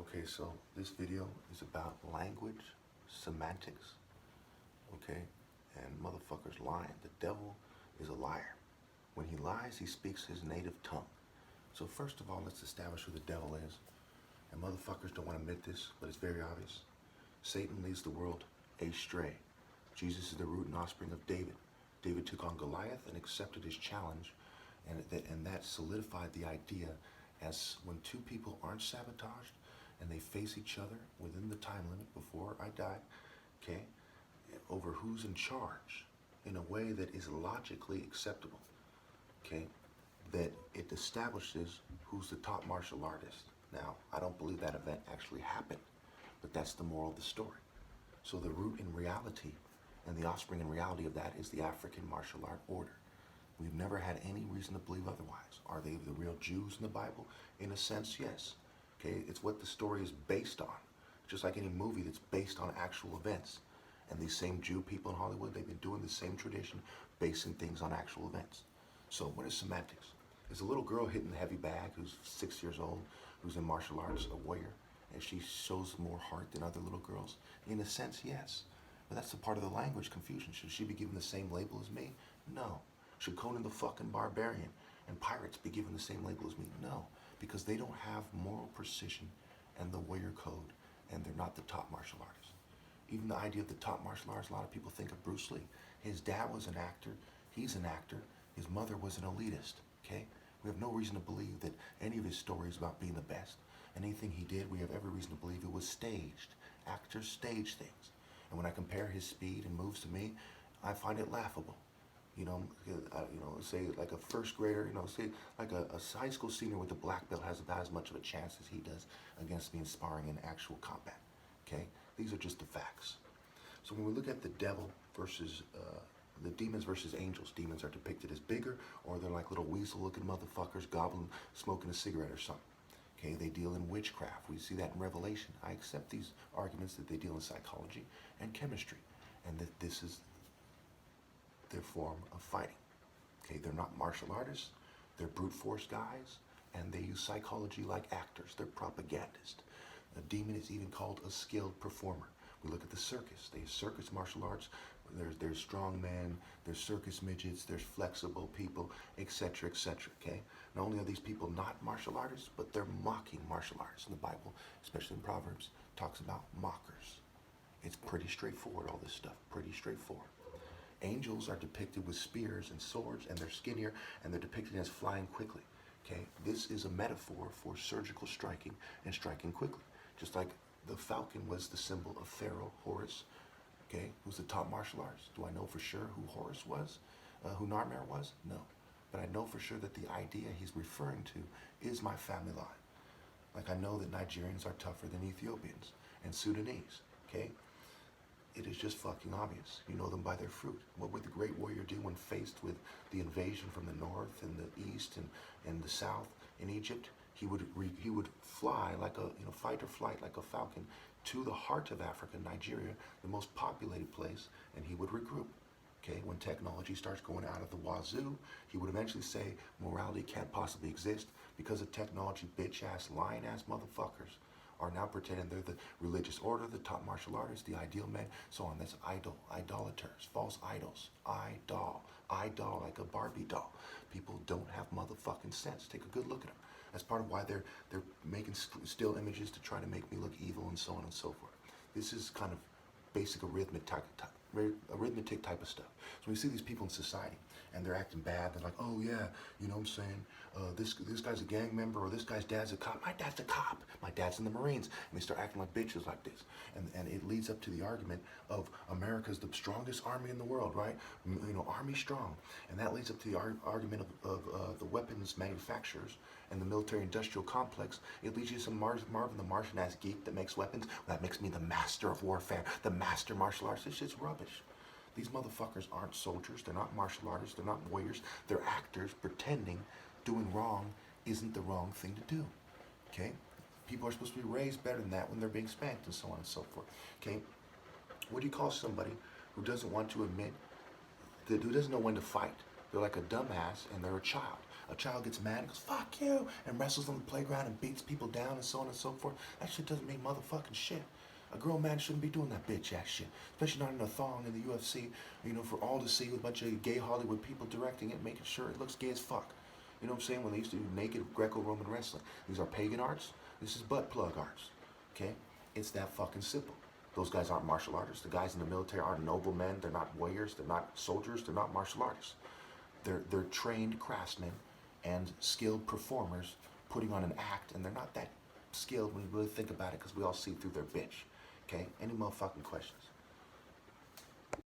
Okay, so this video is about language, semantics, okay? And motherfuckers lying. The devil is a liar. When he lies, he speaks his native tongue. So first of all, let's establish who the devil is. And motherfuckers don't want to admit this, but it's very obvious. Satan leads the world astray. Jesus is the root and offspring of David. David took on Goliath and accepted his challenge, and that solidified the idea as when two people aren't sabotaged and they face each other within the time limit before I die, okay, over who's in charge in a way that is logically acceptable, okay, that it establishes who's the top martial artist. Now, I don't believe that event actually happened, but that's the moral of the story. So the root in reality and the offspring in reality of that is the African martial art order. We've never had any reason to believe otherwise. Are they the real Jews in the Bible? In a sense, yes. Okay, it's what the story is based on. Just like any movie that's based on actual events. And these same Jew people in Hollywood, they've been doing the same tradition, basing things on actual events. So what is semantics? It's a little girl hitting the heavy bag who's 6 years old, who's in martial arts, a warrior, and she shows more heart than other little girls. In a sense, yes. But that's the part of the language confusion. Should she be given the same label as me? No. Should Conan the fucking Barbarian and pirates be given the same label as me? No. Because they don't have moral precision and the warrior code, and they're not the top martial artists. Even the idea of the top martial artists, a lot of people think of Bruce Lee. His dad was an actor. He's an actor. His mother was an elitist. Okay? We have no reason to believe that any of his stories about being the best. Anything he did, we have every reason to believe it was staged. Actors stage things. And when I compare his speed and moves to me, I find it laughable. Say like a first grader, say like a high school senior with a black belt has about as much of a chance as he does against me in sparring in actual combat. Okay? These are just the facts. So when we look at the devil versus the demons versus angels, demons are depicted as bigger, or they're like little weasel-looking motherfuckers gobbling, smoking a cigarette or something. Okay, they deal in witchcraft. We see that in Revelation. I accept these arguments that they deal in psychology and chemistry, and that this is their form of fighting. Okay, they're not martial artists. They're brute force guys, and they use psychology like actors. They're propagandists. A demon is even called a skilled performer. We look at the circus. They use circus martial arts. There's strong men, there's circus midgets, there's flexible people, etc., etc., okay? Not only are these people not martial artists, but they're mocking martial artists. In the Bible, especially in Proverbs, talks about mockers. It's pretty straightforward, all this stuff, pretty straightforward. Angels are depicted with spears and swords, and they're skinnier, and they're depicted as flying quickly, okay? This is a metaphor for surgical striking and striking quickly. Just like the falcon was the symbol of Pharaoh, Horus, okay, who's the top martial artist. Do I know for sure who Horus was? Who Narmer was? No. But I know for sure that the idea he's referring to is my family line. Like I know that Nigerians are tougher than Ethiopians and Sudanese, okay? It is just fucking obvious. You know them by their fruit. What would the great warrior do when faced with the invasion from the north and the east and the south in Egypt? He would fly like a fight or flight like a falcon to the heart of Africa, Nigeria, the most populated place, and he would regroup. Okay, when technology starts going out of the wazoo, he would eventually say morality can't possibly exist because of technology, bitch-ass, lying-ass motherfuckers are now pretending they're the religious order, the top martial artists, the ideal men, so on. That's idolaters, false idols, idol like a Barbie doll. People don't have motherfucking sense. Take a good look at them. That's part of why they're making still images to try to make me look evil and so on and so forth. This is kind of basic arithmetic type of stuff. So when you see these people in society and they're acting bad, they're like, oh yeah, you know what I'm saying? This guy's a gang member, or this guy's dad's a cop. My dad's a cop. My dad's in the Marines. And they start acting like bitches like this. And it leads up to the argument of America's the strongest army in the world, right? Army strong. And that leads up to the argument of the weapons manufacturers and the military-industrial complex. It leads you to some Marvin the Martian-ass geek that makes weapons. That makes me the master of warfare, the master martial artist. This shit's rubbish. These motherfuckers aren't soldiers. They're not martial artists. They're not warriors. They're actors pretending doing wrong isn't the wrong thing to do. Okay? People are supposed to be raised better than that when they're being spanked and so on and so forth. Okay? What do you call somebody who doesn't want to admit, who doesn't know when to fight? They're like a dumbass and they're a child. A child gets mad and goes, fuck you, and wrestles on the playground and beats people down and so on and so forth. That shit doesn't mean motherfucking shit. A grown man shouldn't be doing that bitch ass shit. Especially not in a thong in the UFC, for all to see with a bunch of gay Hollywood people directing it, making sure it looks gay as fuck. You know what I'm saying? When they used to do naked Greco-Roman wrestling. These are pagan arts. This is butt plug arts. Okay? It's that fucking simple. Those guys aren't martial artists. The guys in the military aren't noble men. They're not warriors. They're not soldiers. They're not martial artists. They're trained craftsmen and skilled performers putting on an act, and they're not that skilled when you really think about it because we all see through their bitch. Okay? Any motherfucking questions?